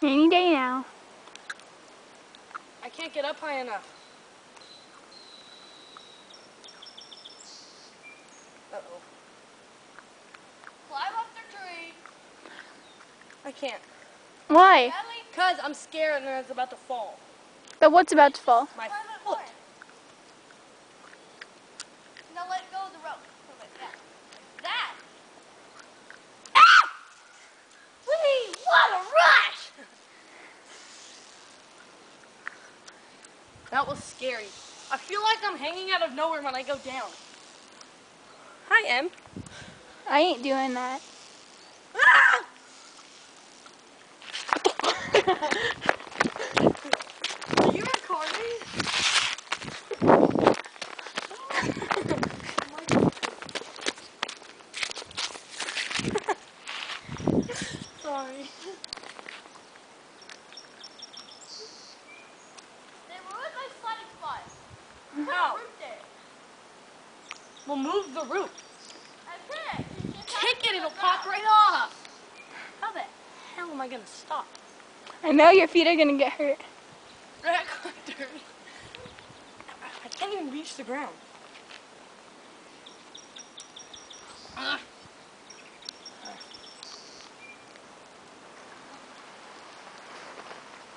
Rainy day now. I can't get up high enough. Uh-oh. Climb up the tree. I can't. Why? Because I'm scared and it's about to fall. But what's about to fall? My Climb it foot. more. Now let go of the rope. Yeah. That. Ah! Whee! What a rush! That was scary. I feel like I'm hanging out of nowhere when I go down. Hi, Em. I ain't doing that. Ah! Are you recording? Sorry. They ruined my sliding spot. How? Root there. We'll move the root. I can't. Kick it, it'll pop right off. How the hell am I gonna stop? I know your feet are gonna get hurt. I can't even reach the ground.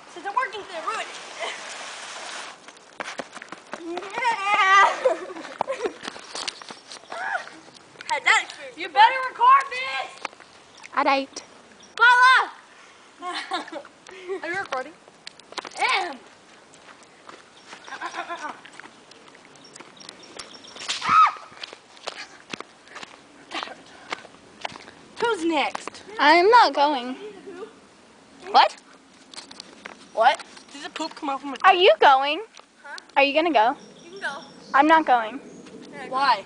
This isn't working. They ruined Had that experience. You better record this! Alright. Lala! Are you recording? Em! Who's next? I'm not going. What? What? Did the poop come out from a Are you going? Huh? Are you gonna go? You can go. I'm not going. Why?